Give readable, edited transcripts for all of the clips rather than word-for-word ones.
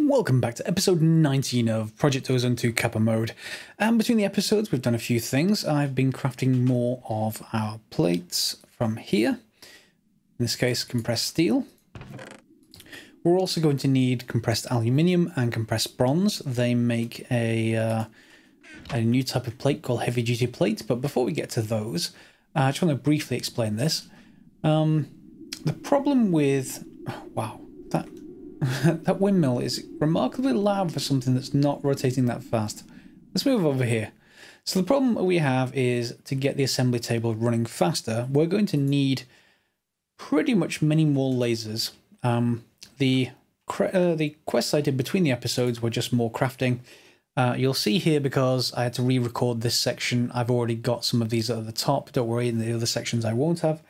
Welcome back to episode 19 of Project Ozone 2 Kappa Mode. And between the episodes we've done a few things. I've been crafting more of our plates from here. In this case, compressed steel. We're also going to need compressed aluminium and compressed bronze. They make a new type of plate called heavy duty plate. But before we get to those, I just want to briefly explain this. The problem with... wow, that windmill is remarkably loud for something that's not rotating that fast. Let's move over here. So the problem we have is to get the assembly table running faster, we're going to need pretty much many more lasers. The quests I did between the episodes were just more crafting. You'll see here, because I had to re-record this section, I've already got some of these at the top. Don't worry, in the other sections I won't have.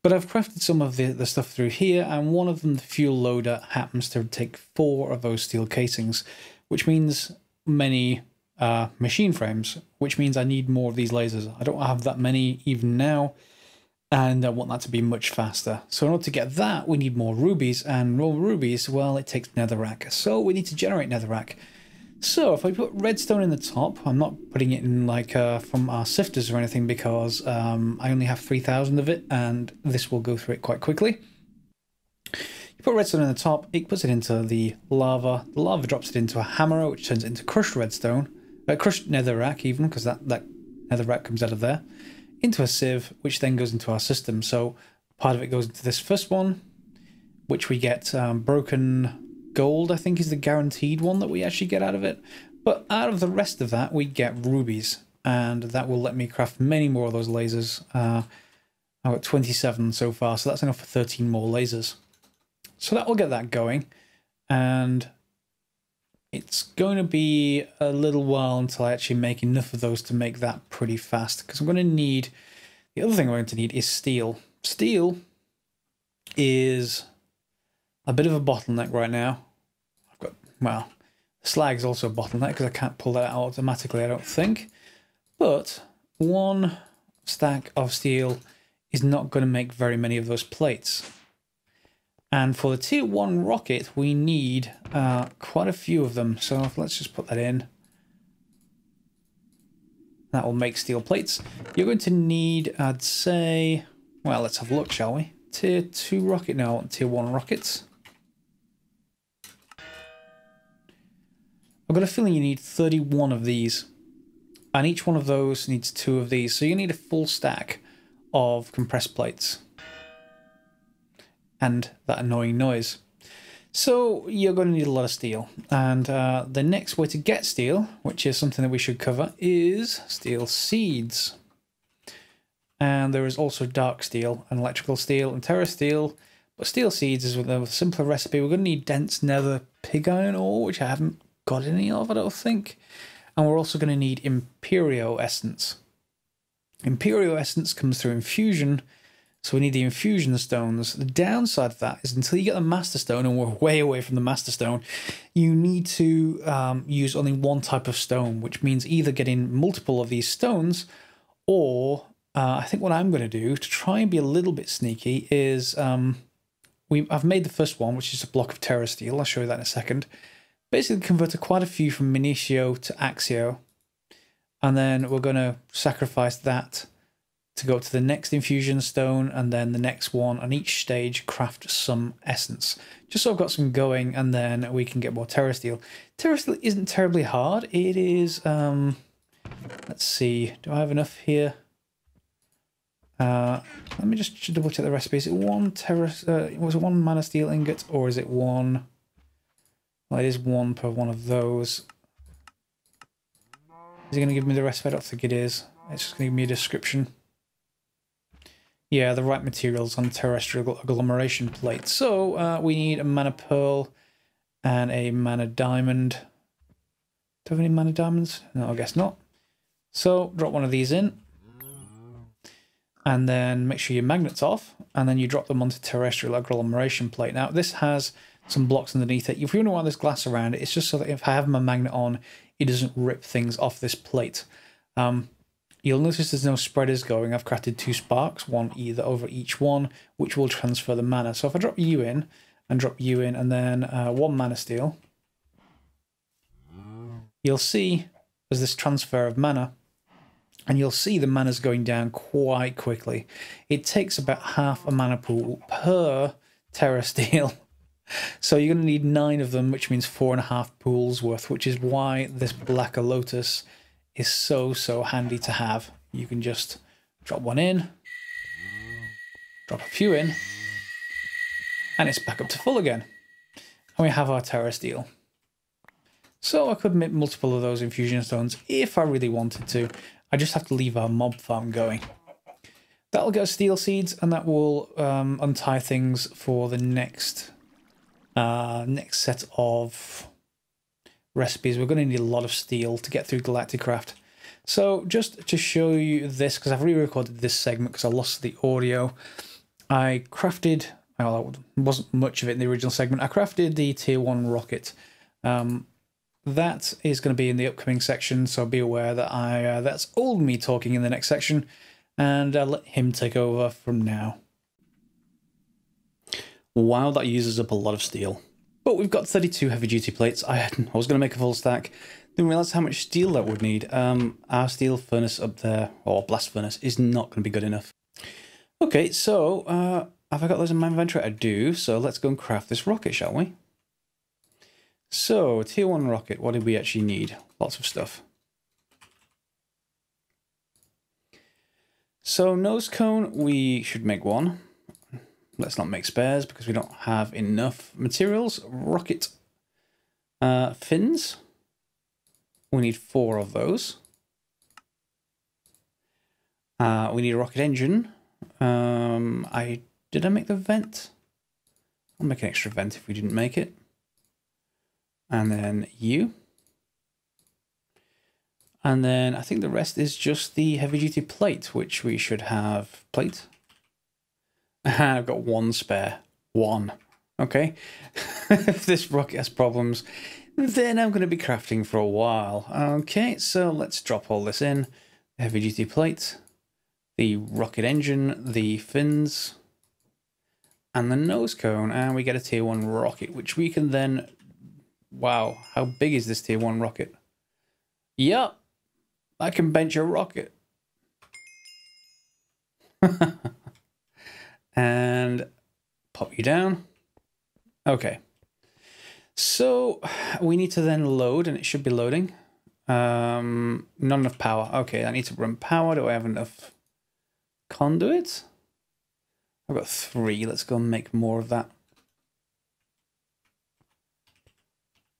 But I've crafted some of the stuff through here, and one of them, the fuel loader, happens to take 4 of those steel casings, which means many machine frames, which means I need more of these lasers. I don't have that many even now, and I want that to be much faster. So in order to get that, we need more rubies, and more rubies, well, it takes netherrack. So we need to generate netherrack. So if I put redstone in the top, I'm not putting it in like from our sifters or anything, because I only have 3,000 of it, and this will go through it quite quickly. You put redstone in the top, it puts it into the lava drops it into a hammer, which turns it into crushed redstone, crushed netherrack even, because that netherrack comes out of there, into a sieve, which then goes into our system. So part of it goes into this first one, which we get broken gold, I think, is the guaranteed one that we actually get out of it. But out of the rest of that, we get rubies, and that will let me craft many more of those lasers. I've got 27 so far, so that's enough for 13 more lasers. So that will get that going, and it's going to be a little while until I actually make enough of those to make that pretty fast, because I'm going to need... the other thing I'm going to need is steel. Steel is a bit of a bottleneck right now. I've got, well, slag is also a bottleneck because I can't pull that out automatically, I don't think. But one stack of steel is not going to make very many of those plates. And for the tier 1 rocket, we need quite a few of them. So let's just put that in. That will make steel plates. You're going to need, I'd say, well, let's have a look, shall we? Tier 2 rocket now, tier 1 rockets. I've got a feeling you need 31 of these, and each one of those needs 2 of these, so you need a full stack of compressed plates. And that annoying noise. So you're going to need a lot of steel, and the next way to get steel, which is something that we should cover, is steel seeds. And there is also dark steel, and electrical steel, and terra steel, but steel seeds is with a simpler recipe. We're going to need dense nether pig iron ore, which I haven't got any of, I don't think. And we're also going to need Imperio Essence. Imperio Essence comes through infusion, so we need the infusion stones. The downside of that is until you get the Master Stone, and we're way away from the Master Stone, you need to use only one type of stone, which means either getting multiple of these stones, or I think what I'm going to do to try and be a little bit sneaky is I've made the first one, which is a block of terra steel. I'll show you that in a second. Basically converted quite a few from Minicio to Axio, and then we're going to sacrifice that to go to the next infusion stone, and then the next one, on each stage craft some essence, just so I've got some going, and then we can get more terra steel. Terra steel isn't terribly hard. It is, let's see, do I have enough here? Let me just double check the recipe. Is it one was it one mana steel ingot, or is it one? Well, it is 1 per one of those. Is it going to give me the recipe? I don't think it is. It's just going to give me a description. Yeah, the right materials on terrestrial agglomeration plate. So we need a mana pearl and a mana diamond. Do I have any mana diamonds? No, I guess not. So drop one of these in. And then make sure your magnet's off. And then you drop them onto terrestrial agglomeration plate. Now, this has some blocks underneath it. If you want this glass around it, it's just so that if I have my magnet on, it doesn't rip things off this plate. You'll notice there's no spreaders going. I've crafted 2 sparks, one either over each one, which will transfer the mana. So if I drop you in, and drop you in, and then 1 mana steel, you'll see there's this transfer of mana, and you'll see the mana's going down quite quickly. It takes about half a mana pool per Terra Steel. So you're going to need 9 of them, which means 4.5 pools worth, which is why this Blacker Lotus is so handy to have. You can just drop one in, drop a few in, and it's back up to full again. And we have our Terra Steel. So I could make multiple of those infusion stones if I really wanted to. I just have to leave our mob farm going. That'll get us steel seeds, and that will untie things for the next set of recipes. We're going to need a lot of steel to get through Galacticraft. So just to show you this, because I've re-recorded this segment because I lost the audio, I crafted, well, there wasn't much of it in the original segment, I crafted the tier 1 rocket. That is going to be in the upcoming section, so be aware that that's old me talking in the next section, and I'll let him take over from now. Wow, that uses up a lot of steel. But we've got 32 heavy-duty plates. I was going to make a full stack, didn't realise how much steel that would need. Our steel furnace up there, or blast furnace, is not going to be good enough. Okay, so have I got those in my inventory? I do, so let's go and craft this rocket, shall we? So, tier 1 rocket, what do we actually need? Lots of stuff. So, nose cone, we should make one. Let's not make spares because we don't have enough materials. Rocket fins. We need 4 of those. We need a rocket engine. Did I make the vent? I'll make an extra vent if we didn't make it. And then you. And then I think the rest is just the heavy-duty plate, which we should have. Plate. And I've got 1 spare. 1. Okay. If this rocket has problems, then I'm going to be crafting for a while. Okay, so let's drop all this in. The heavy-duty plate, the rocket engine, the fins, and the nose cone. And we get a tier 1 rocket, which we can then... Wow, how big is this tier 1 rocket? Yup, I can bench a rocket. And pop you down. Okay. So we need to then load, and it should be loading. Not enough power. Okay, I need to run power. Do I have enough conduit? I've got 3. Let's go and make more of that.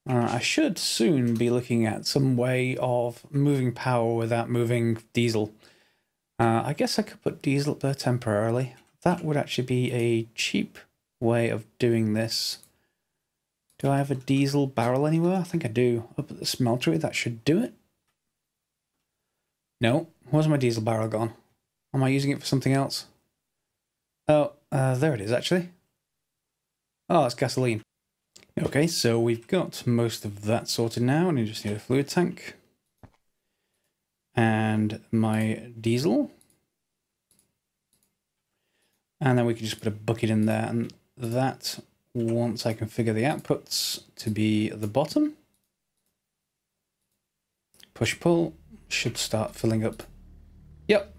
I should soon be looking at some way of moving power without moving diesel. I guess I could put diesel up there temporarily. That would actually be a cheap way of doing this. Do I have a diesel barrel anywhere? I think I do. Up at the smeltery, that should do it. No, where's my diesel barrel gone? Am I using it for something else? Oh, there it is actually. Oh, it's gasoline. Okay, so we've got most of that sorted now, and I just need a fluid tank. And my diesel. And then we can just put a bucket in there, and that, once I configure the outputs to be at the bottom, push-pull, should start filling up. Yep.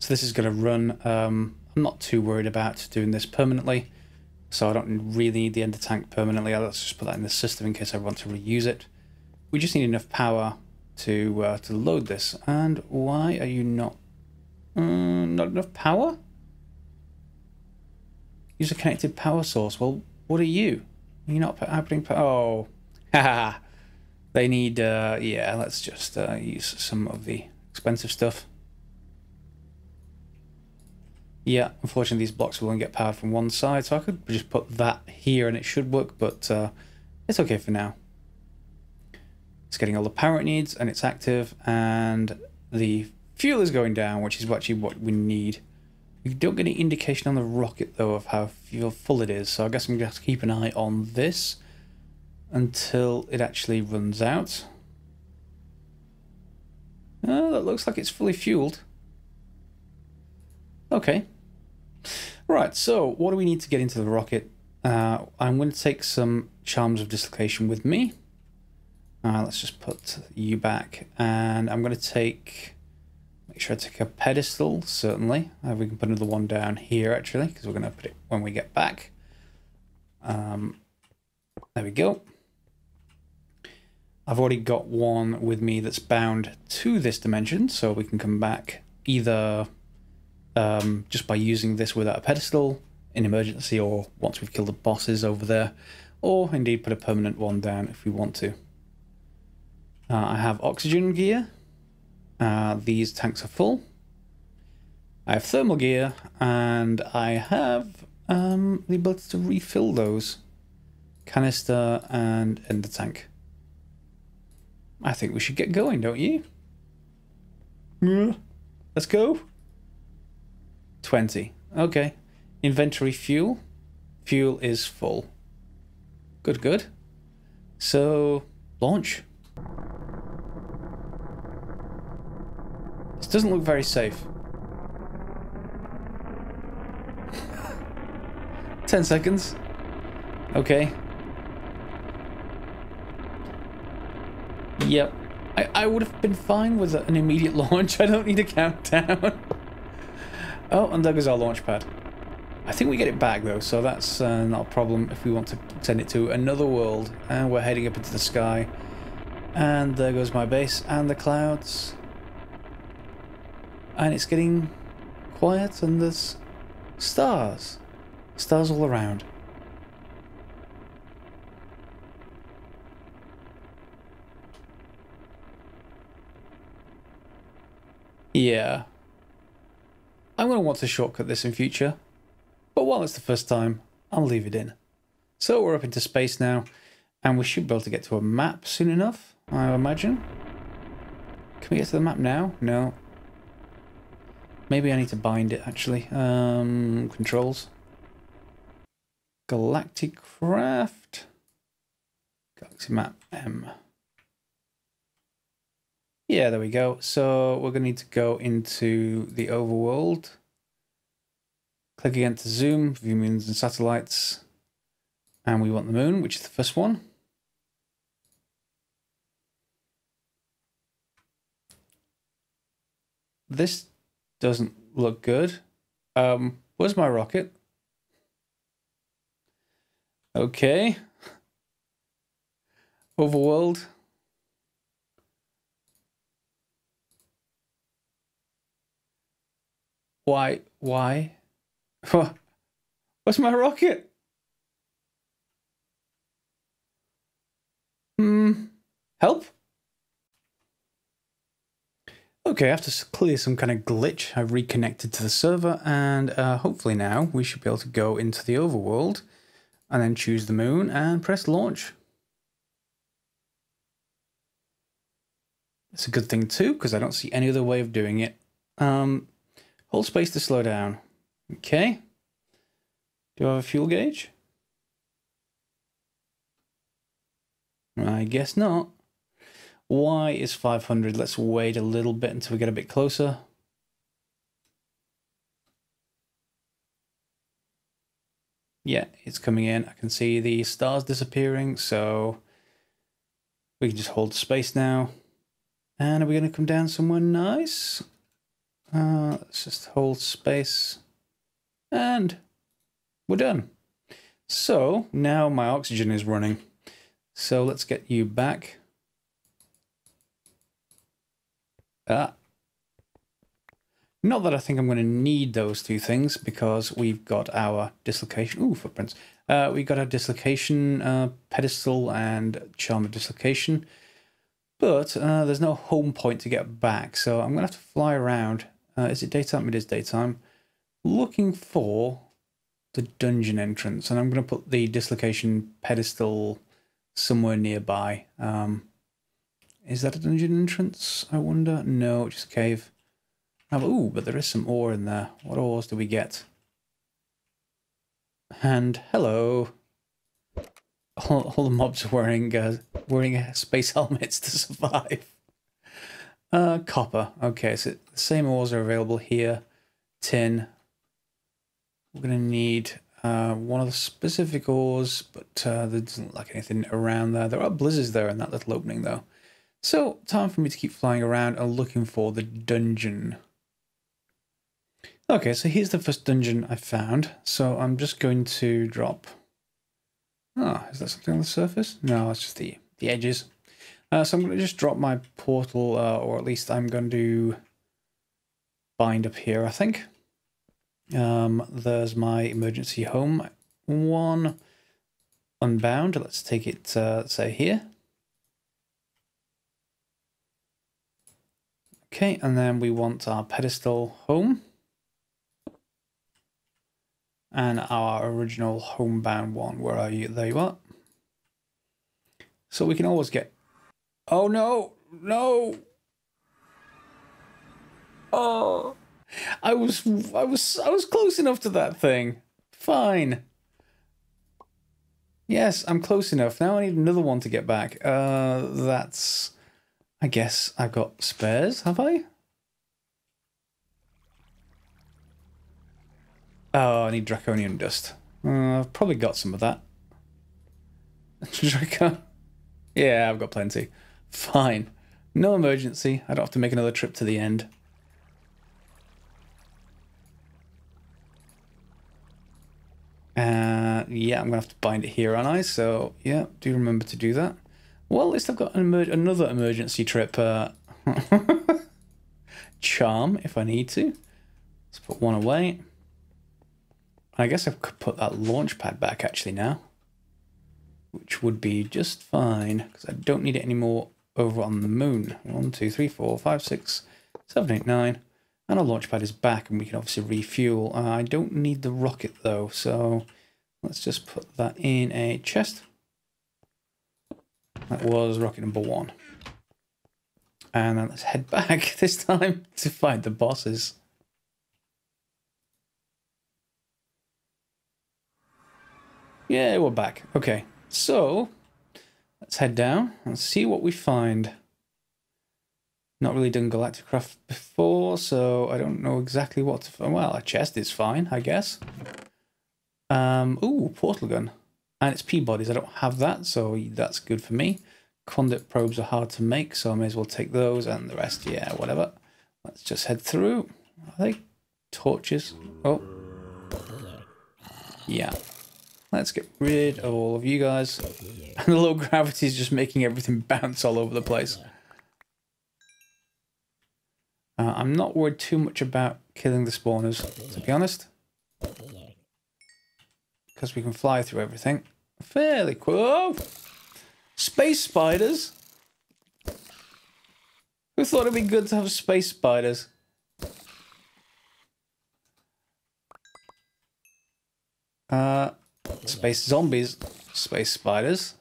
So this is going to run. I'm not too worried about doing this permanently. So I don't really need the ender tank permanently. Let's just put that in the system in case I want to reuse it. We just need enough power to load this. And why are you not enough power? Use a connected power source. Well, what are you? You're not outputting power. Oh, haha. They need. Yeah, let's just use some of the expensive stuff. Yeah, unfortunately these blocks will only get powered from one side, so I could just put that here and it should work, but it's okay for now. It's getting all the power it needs, and it's active, and the fuel is going down, which is actually what we need. We don't get any indication on the rocket, though, of how full it is, so I guess I'm going to have to keep an eye on this until it actually runs out. Oh, that looks like it's fully fueled. Okay. Right, so what do we need to get into the rocket? I'm going to take some Charms of Dislocation with me. Let's just put you back, and I'm going to make sure I take a pedestal, certainly. We can put another one down here, actually, because we're going to put it when we get back. There we go. I've already got one with me that's bound to this dimension, so we can come back either just by using this without a pedestal in emergency, or once we've killed the bosses over there, or indeed put a permanent one down if we want to. I have oxygen gear. These tanks are full. I have thermal gear, and I have the ability to refill those. Canister and ender tank. I think we should get going, don't you? Let's go. 20. Okay. Inventory fuel. Fuel is full. Good, good. So, launch. This doesn't look very safe. 10 seconds. Okay. Yep. I would have been fine with an immediate launch. I don't need a countdown. Oh, and there goes our launch pad. I think we get it back though, so that's not a problem if we want to send it to another world. And we're heading up into the sky. And there goes my base and the clouds. And it's getting quiet, and there's stars. Stars all around. Yeah. I'm going to want to shortcut this in future, but while it's the first time, I'll leave it in. So we're up into space now, and we should be able to get to a map soon enough, I imagine. Can we get to the map now? No. Maybe I need to bind it, actually. Controls. Galacticraft. Galaxy map M. Yeah, there we go. So we're going to need to go into the overworld. Click again to zoom, view moons and satellites. And we want the moon, which is the first one. This doesn't look good. Where's my rocket? Okay. Overworld. Why? Where's my rocket? Help? Okay, after clear some kind of glitch, I've reconnected to the server, and hopefully now we should be able to go into the overworld and then choose the moon and press launch. It's a good thing too, because I don't see any other way of doing it. Hold space to slow down. Okay. Do I have a fuel gauge? I guess not. Y is 500. Let's wait a little bit until we get a bit closer. Yeah, it's coming in. I can see the stars disappearing, so we can just hold space now. And are we going to come down somewhere nice? Let's just hold space. And we're done. So now my oxygen is running. So let's get you back. Not that I think I'm going to need those two things, because we've got our dislocation. Ooh, footprints. We've got our dislocation pedestal and charm of dislocation. But there's no home point to get back, so I'm going to have to fly around. Is it daytime? It is daytime. Looking for the dungeon entrance, and I'm going to put the dislocation pedestal somewhere nearby. Is that a dungeon entrance, I wonder? No, just a cave. Ooh, but there is some ore in there. What ores do we get? And hello. All the mobs are wearing space helmets to survive. Copper. Okay, so the same ores are available here. Tin. We're going to need one of the specific ores, but there doesn't look like anything around there. There are blizzards there in that little opening though. So, time for me to keep flying around and looking for the dungeon. Okay, so here's the first dungeon I found. So I'm just going to drop... Oh, is that something on the surface? No, it's just the edges. So I'm going to just drop my portal, or at least I'm going to bind up here, I think. There's my emergency home one. Unbound, let's take it, say here. Okay, and then we want our pedestal home. And our original homebound one. Where are you? There you are. So we can always get... Oh no! No! Oh! I was close enough to that thing. Fine. Yes, I'm close enough. Now I need another one to get back. That's... I guess I've got spares, have I? Oh, I need draconian dust. I've probably got some of that. Draco... Yeah, I've got plenty. Fine. No emergency. I don't have to make another trip to the end. Yeah, I'm going to have to bind it here, aren't I? So, yeah, do remember to do that. Well, at least I've got another emergency trip charm if I need to. Let's put one away. I guess I could put that launch pad back actually now, which would be just fine because I don't need it anymore over on the moon. 1, 2, 3, 4, 5, 6, 7, 8, 9. And our launch pad is back and we can obviously refuel. I don't need the rocket though, so let's just put that in a chest. That was rocket number 1. And then let's head back this time to find the bosses. Yeah, we're back. Okay, so let's head down and see what we find. Not really done Galacticraft before, so I don't know exactly what to find. Well, a chest is fine, I guess. Ooh, portal gun. And it's P-bodies. I don't have that, so that's good for me. Conduit probes are hard to make, so I may as well take those, and the rest, yeah, whatever. Let's just head through. Are they torches? Oh. Yeah. Let's get rid of all of you guys. And the low gravity is just making everything bounce all over the place. I'm not worried too much about killing the spawners, to be honest. Because we can fly through everything fairly quick. Oh! Space spiders? Who thought it'd be good to have space spiders? Space zombies, space spiders.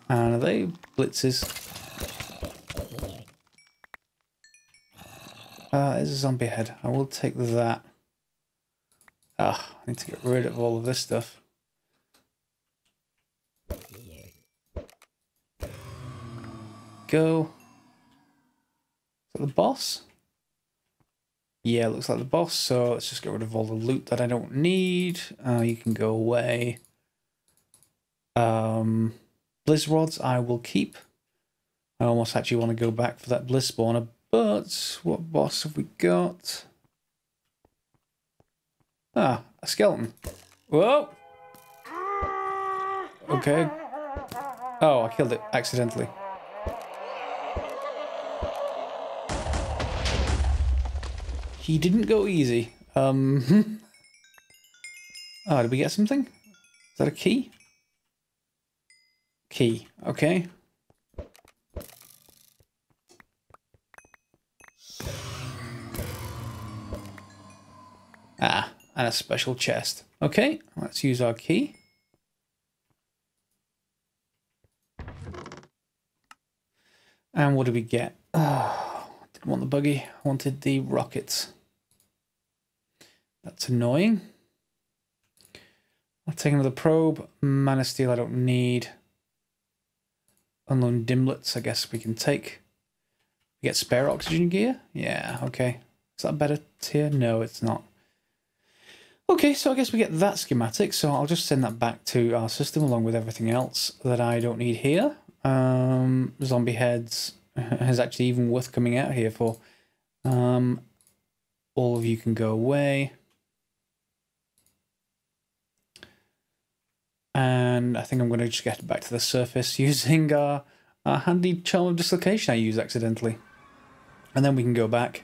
And are they blitzes? There's a zombie head. I will take that. I need to get rid of all of this stuff. Go. Is that the boss? Yeah, it looks like the boss, so let's just get rid of all the loot that I don't need. You can go away. Blizz rods I will keep. I almost actually want to go back for that Blizz spawner, but what boss have we got? Ah, a skeleton. Whoa! Okay. Oh, I killed it accidentally. He didn't go easy. Oh, did we get something? Is that a key? Key, okay. Ah, and a special chest. Okay, let's use our key. And what did we get? Oh, didn't want the buggy. I wanted the rockets. That's annoying. I'll take another probe. Man of Steel I don't need. Unknown dimlets I guess we can take. We get spare oxygen gear? Yeah, okay. Is that better tier? No, it's not. Okay, so I guess we get that schematic, so I'll just send that back to our system along with everything else that I don't need here. Zombie heads is actually even worth coming out here for. All of you can go away. And I think I'm going to just get back to the surface using our handy charm of dislocation I used accidentally. And then we can go back.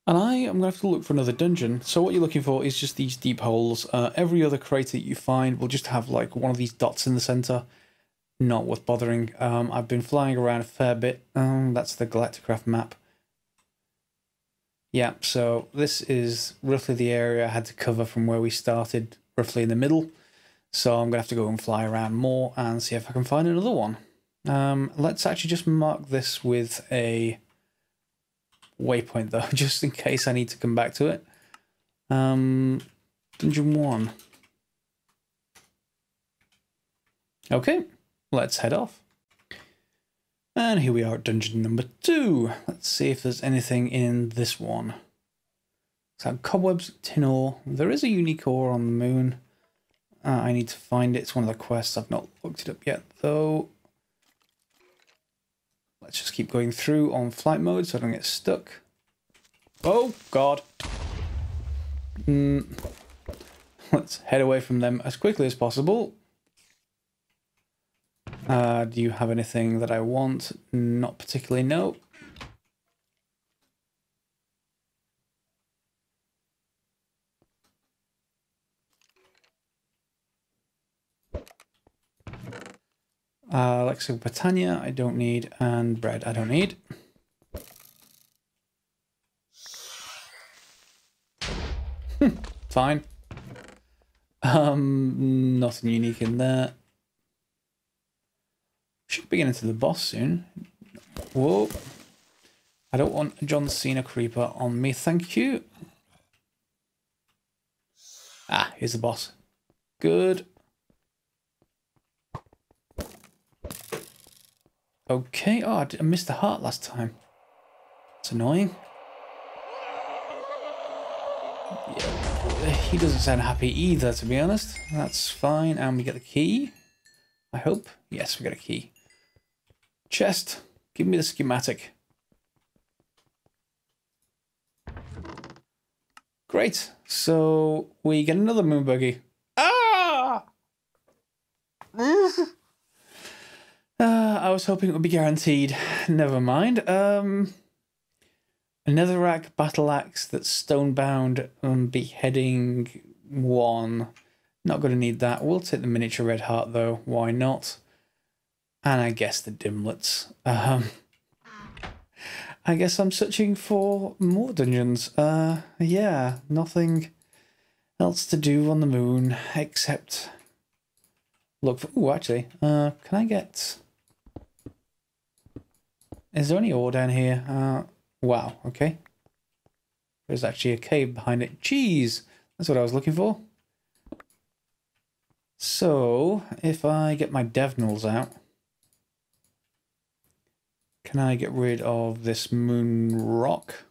And I am going to have to look for another dungeon. So what you're looking for is just these deep holes. Every other crater that you find will just have like one of these dots in the center. Not worth bothering. I've been flying around a fair bit. That's the Galacticraft map. Yeah, so this is roughly the area I had to cover from where we started, roughly in the middle. So I'm going to have to go and fly around more and see if I can find another one. Let's actually just mark this with a waypoint though, just in case I need to come back to it. Dungeon 1. Okay, let's head off. And here we are at dungeon number 2. Let's see if there's anything in this one. So cobwebs, tin ore. There is a unique ore on the moon. I need to find it. It's one of the quests. I've not looked it up yet though. Let's just keep going through on flight mode so I don't get stuck. Oh god. Let's head away from them as quickly as possible. Do you have anything that I want? Not particularly, no. Lexo Britannia, I don't need, and bread, I don't need. Fine. Nothing unique in there. Should be getting to the boss soon. Whoa. I don't want a John Cena creeper on me, thank you. Ah, here's the boss. Good. Okay, oh, I missed the heart last time. It's annoying. Yeah, he doesn't sound happy either, to be honest. That's fine, and we get the key. I hope. Yes, we got a key. Chest, give me the schematic. Great, so we get another moon buggy. Ah! I was hoping it would be guaranteed. Never mind. A netherrack battle axe that's stone-bound, beheading 1. Not going to need that. We'll take the miniature red heart, though. Why not? And I guess the dimlets. I guess I'm searching for more dungeons. Yeah, nothing else to do on the moon except look for... Ooh, actually, can I get... Is there any ore down here? Wow, okay. There's actually a cave behind it. Jeez, that's what I was looking for. So, if I get my Devnals out, can I get rid of this moon rock?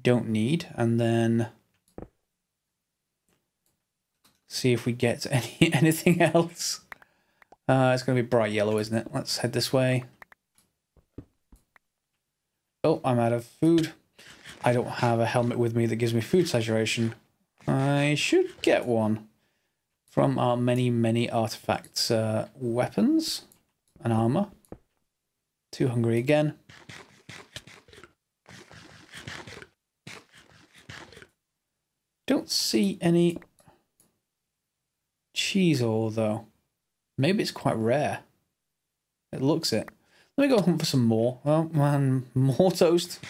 Don't need, and then see if we get anything else. It's going to be bright yellow, isn't it? Let's head this way. Oh, I'm out of food. I don't have a helmet with me that gives me food saturation. I should get one from our many, many artifacts. Weapons and armor. Too hungry again. Don't see any cheese ore though. Maybe it's quite rare. It looks it. Let me go hunt for some more. Oh man, more toast.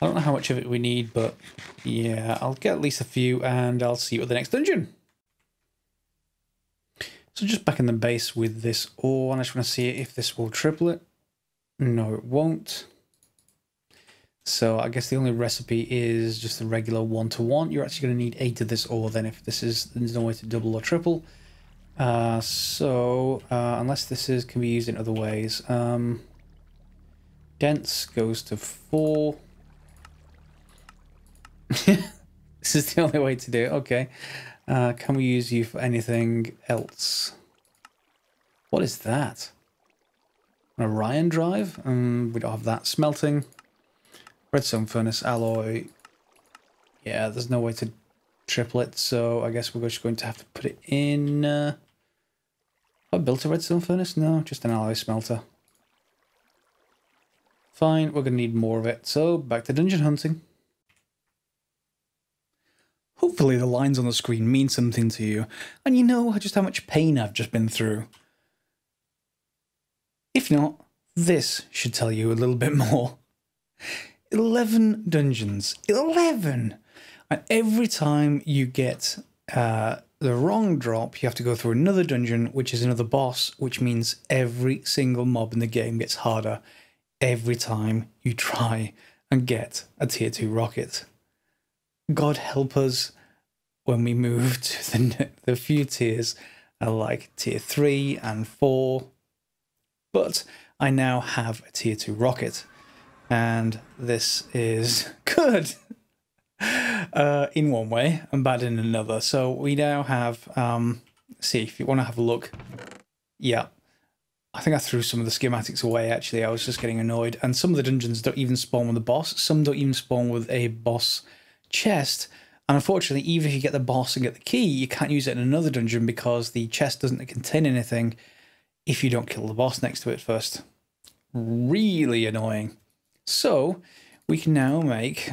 I don't know how much of it we need, but yeah, I'll get at least a few and I'll see you at the next dungeon. So just back in the base with this ore, and I just want to see if this will triple it. No, it won't. So I guess the only recipe is just the regular 1-to-1. You're actually going to need 8 of this ore then if there's no way to double or triple. Unless this can be used in other ways. Dense goes to 4. This is the only way to do it. Okay. Can we use you for anything else? What is that? An Orion drive? We don't have that. Smelting. Redstone furnace alloy. Yeah, there's no way to triple it, so I guess we're just going to have to put it in... I built a redstone furnace? No, just an alloy smelter. Fine, we're going to need more of it, so back to dungeon hunting. Hopefully the lines on the screen mean something to you, and you know just how much pain I've just been through. If not, this should tell you a little bit more. 11 dungeons. 11! And every time you get the wrong drop, you have to go through another dungeon, which is another boss, which means every single mob in the game gets harder every time you try and get a tier 2 rocket. God help us when we move to the few tiers like tier 3 and 4. But I now have a tier 2 rocket, and this is good in one way and bad in another. So we now have, see if you want to have a look. Yeah, I think I threw some of the schematics away actually. I was just getting annoyed. And some of the dungeons don't even spawn with a boss. Some don't even spawn with a boss chest. And unfortunately, even if you get the boss and get the key, you can't use it in another dungeon because the chest doesn't contain anything if you don't kill the boss next to it first. Really annoying. So we can now make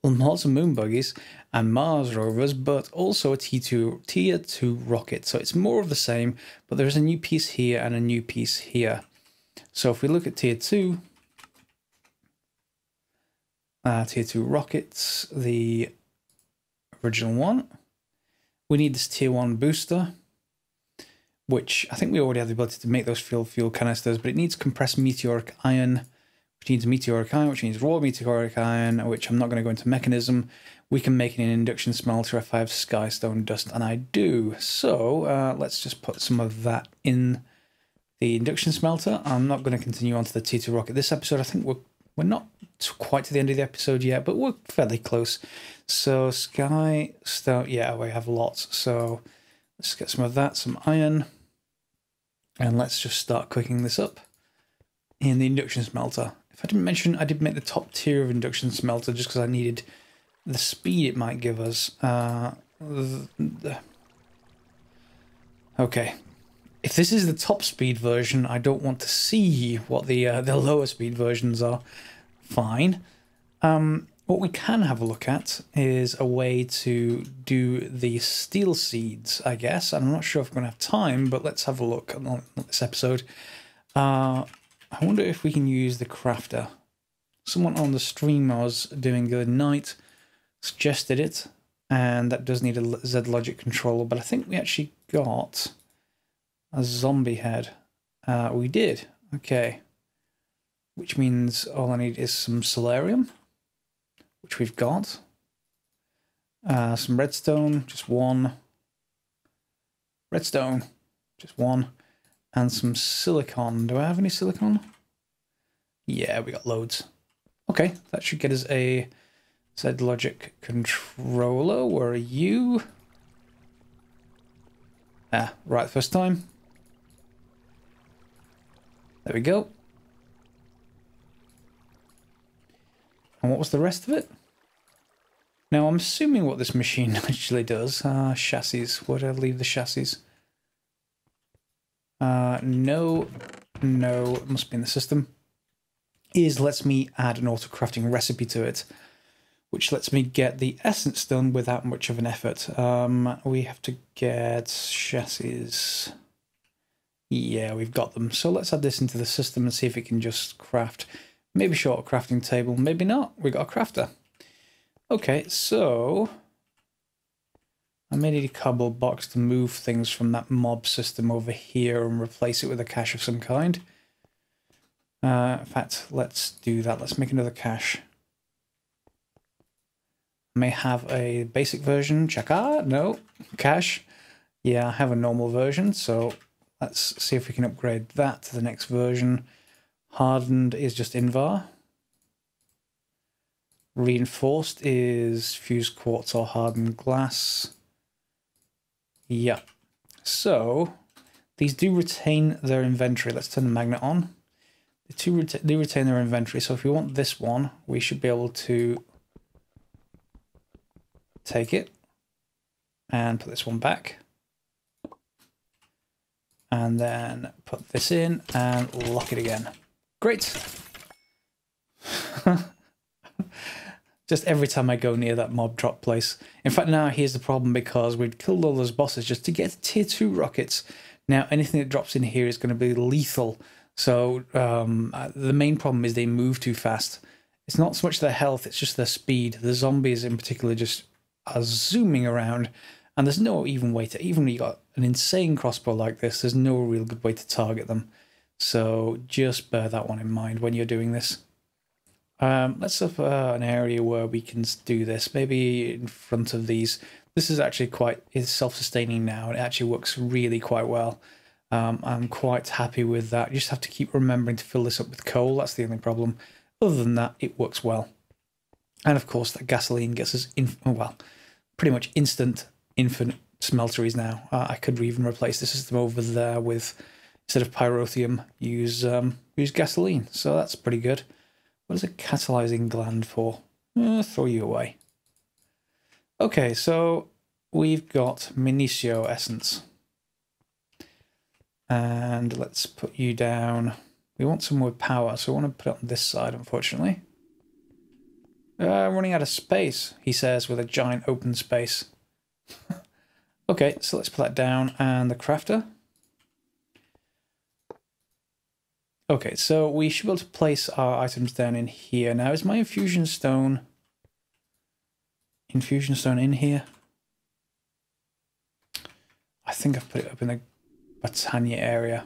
lots of Moon Buggies and Mars rovers, but also a tier 2 rocket. So it's more of the same, but there's a new piece here and a new piece here. So if we look at tier 2 rockets, the original one, we need this tier 1 booster, which I think we already have the ability to make those fuel canisters, but it needs compressed meteoric iron, which needs meteoric iron, which needs raw meteoric iron, which I'm not going to go into mechanism. We can make an induction smelter if I have skystone dust, and I do. So let's just put some of that in the induction smelter. I'm not going to continue on to the tier 2 rocket this episode. I think we're not quite to the end of the episode yet, but we're fairly close. So skystone, yeah, we have lots. So let's get some of that, some iron, and let's just start cooking this up in the induction smelter. If I didn't mention, I did make the top tier of induction smelter just because I needed the speed it might give us. Okay, if this is the top speed version, I don't want to see what the lower speed versions are. Fine. What we can have a look at is a way to do the steel seeds, I guess. I'm not sure if I'm going to have time, but let's have a look on this episode. I wonder if we can use the crafter. Someone on the stream I was doing the other night suggested it, and that does need a Z logic controller, but I think we actually got a zombie head. We did. Okay. Which means all I need is some solarium, which we've got. Some redstone, just one. Redstone, just one. And some silicon. Do I have any silicon? Yeah, we got loads. Okay, that should get us a Z logic controller. Where are you? Ah, right, first time. There we go. And what was the rest of it? Now, I'm assuming what this machine actually does. Chassis. Where did I leave the chassis? No, it must be in the system. Is lets me add an auto-crafting recipe to it, which lets me get the essence done without much of an effort. We have to get chassis. Yeah, we've got them. So let's add this into the system and see if it can just craft. Maybe short a crafting table, maybe not. We got a crafter. Okay, so I may need a cardboard box to move things from that mob system over here and replace it with a cache of some kind. In fact, let's do that. Let's make another cache. I may have a basic version. No, cache. Yeah, I have a normal version, so let's see if we can upgrade that to the next version. Hardened is just invar. Reinforced is fused quartz or hardened glass. Yeah. So these do retain their inventory. Let's turn the magnet on. The two do retain their inventory. So if we want this one, we should be able to take it and put this one back. And then put this in and lock it again. Great. Just every time I go near that mob drop place. In fact, now here's the problem, because we've killed all those bosses just to get tier 2 rockets. Now anything that drops in here is going to be lethal. So the main problem is they move too fast. It's not so much their health, it's just their speed. The zombies in particular just are zooming around, and there's no even way to, even when you got an insane crossbow like this, there's no real good way to target them. So just bear that one in mind when you're doing this. Let's have an area where we can do this, maybe in front of these. This is actually is self-sustaining now, and it actually works really quite well. I'm quite happy with that. You just have to keep remembering to fill this up with coal. That's the only problem. Other than that, it works well. And of course, that gasoline gets us pretty much instant, infinite smelteries now. I could even replace the system over there with, instead of pyrotheum, use gasoline. So that's pretty good. What is a catalyzing gland for? Throw you away. Okay, so we've got Minicio essence. And let's put you down. We want some more power, so I want to put it on this side, unfortunately. Running out of space, he says, with a giant open space. Okay, so let's put that down, and the crafter. Okay, so we should be able to place our items down in here. Now, is my infusion stone in here? I think I've put it up in the Botania area.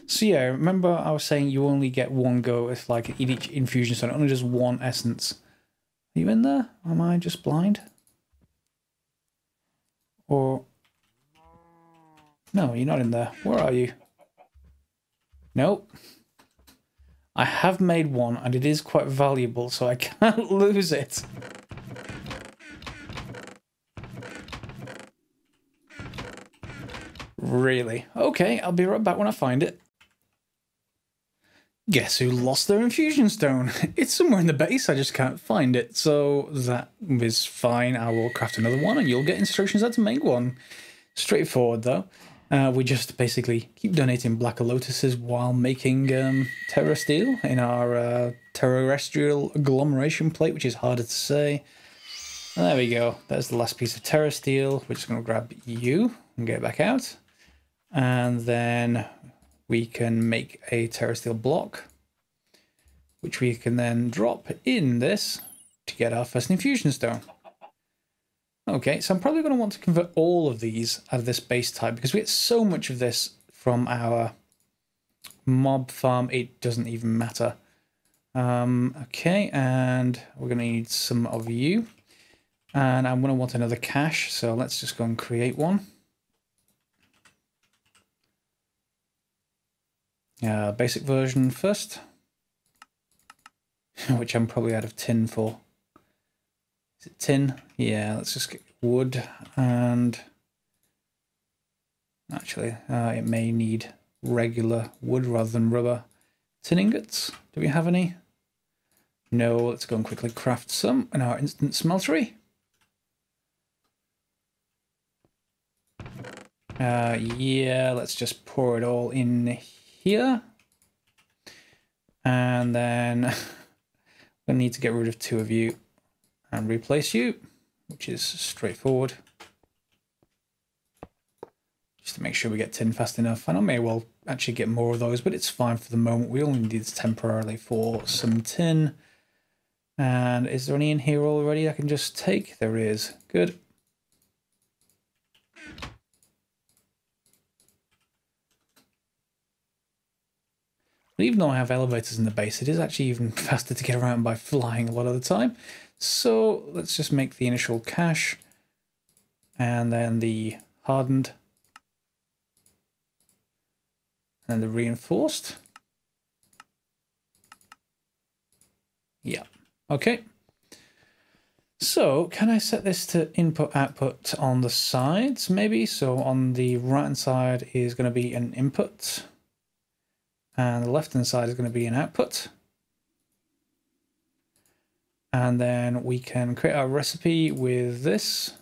So yeah, remember I was saying you only get one go with like each infusion stone, only just one essence. Are you in there? Am I just blind? Or no, you're not in there. Where are you? Nope. I have made one, and it is quite valuable, so I can't lose it. Really? Okay, I'll be right back when I find it. Guess who lost their infusion stone? It's somewhere in the base, I just can't find it. So that is fine. I will craft another one, and you'll get instructions how to make one. Straightforward, though. We just basically keep donating black lotuses while making terra steel in our terrestrial agglomeration plate, which is harder to say. And there we go. There's the last piece of terra steel. We're just going to grab you and get it back out. And then we can make a terra steel block, which we can then drop in this to get our first infusion stone. Okay, so I'm probably going to want to convert all of these out of this base type, because we get so much of this from our mob farm, it doesn't even matter. Okay, and we're going to need some of you. And I'm going to want another cache, so let's just go and create one. Basic version first, which I'm probably out of tin for. Is it tin? Yeah, let's just get wood, and actually it may need regular wood rather than rubber. Tin ingots, do we have any? No, let's go and quickly craft some in our instant smeltery. Yeah, let's just pour it all in here. And then we need to get rid of 2 of you and replace you, which is straightforward. Just to make sure we get tin fast enough. And I may well actually get more of those, but it's fine for the moment. We only need this temporarily for some tin. And is there any in here already I can just take? There is. Good. But even though I have elevators in the base, it is actually even faster to get around by flying a lot of the time. So let's just make the initial cache, and then the hardened, and the reinforced. Yeah, okay. So can I set this to input output on the sides maybe? So on the right hand side is going to be an input and the left hand side is going to be an output. And then we can create our recipe with this.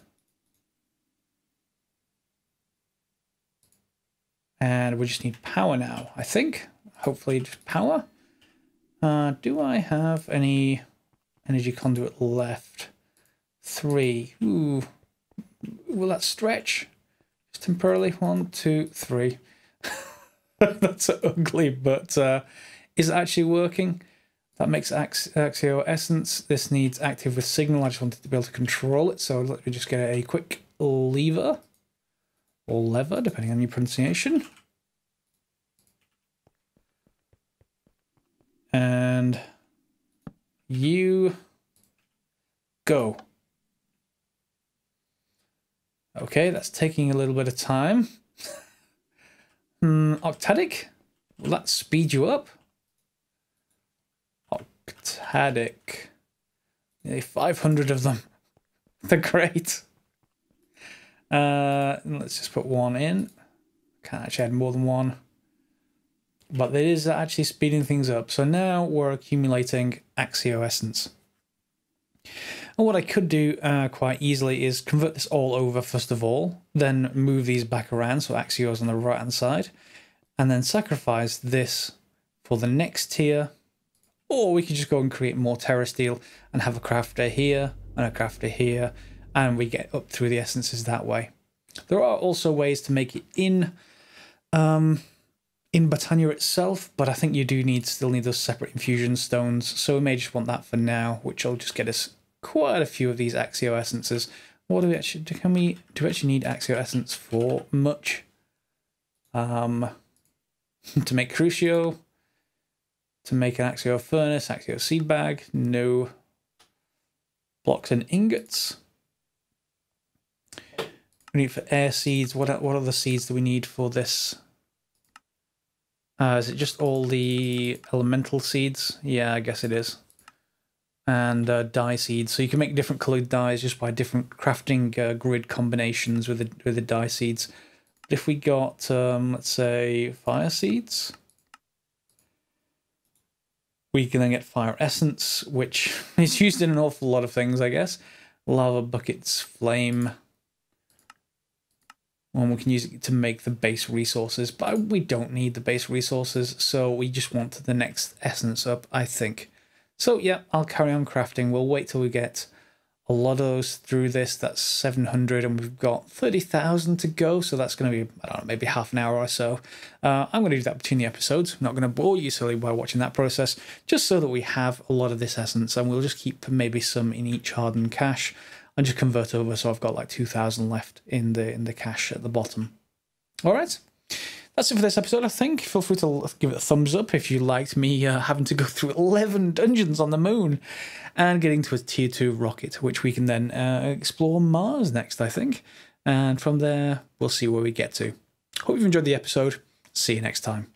And we just need power now, I think. Hopefully just power. Do I have any energy conduit left? 3. Ooh. Will that stretch? Just temporarily. 1, 2, 3. That's ugly, but is it actually working? That makes Axio Essence. This needs active with signal. I just wanted to be able to control it. So let me just get a quick lever. Or lever, depending on your pronunciation. And you go. Okay, that's taking a little bit of time. Octadic? Will that speed you up? Octadic. Nearly 500 of them. They're great. Let's just put 1 in. Can't actually add more than 1. But it is actually speeding things up. So now we're accumulating Axio Essence. And what I could do quite easily is convert this all over first of all, then move these back around so Axio is on the right hand side, and then sacrifice this for the next tier. Or we could just go and create more Terra Steel and have a crafter here and a crafter here, and we get up through the essences that way. There are also ways to make it in Botania itself, but I think you do still need those separate infusion stones, so we may just want that for now, which will just get us quite a few of these Axio Essences. What do we actually do? Do we actually need Axio Essence for much? To make Crucio, to make an Axio Furnace, Axio Seed Bag, no. Blocks and ingots. We need for air seeds. What other seeds do we need for this? Is it just all the elemental seeds? Yeah, I guess it is. And dye seeds. So you can make different colored dyes just by different crafting grid combinations with the dye seeds. But if we got, let's say, fire seeds, we can then get fire essence, which is used in an awful lot of things, I guess. Lava buckets, flame. And we can use it to make the base resources, but we don't need the base resources, so we just want the next essence up, I think. So yeah, I'll carry on crafting. We'll wait till we get a lot of those through this. That's 700, and we've got 30,000 to go, so that's going to be, I don't know, maybe half an hour or so. I'm going to do that between the episodes. I'm not going to bore you silly by watching that process, just so that we have a lot of this essence, and we'll just keep maybe some in each hardened cache. And just convert over, so I've got like 2,000 left in the cache at the bottom. All right, that's it for this episode, I think. Feel free to give it a thumbs up if you liked me having to go through 11 dungeons on the moon and getting to a tier 2 rocket, which we can then explore Mars next, I think. And from there, we'll see where we get to. Hope you've enjoyed the episode. See you next time.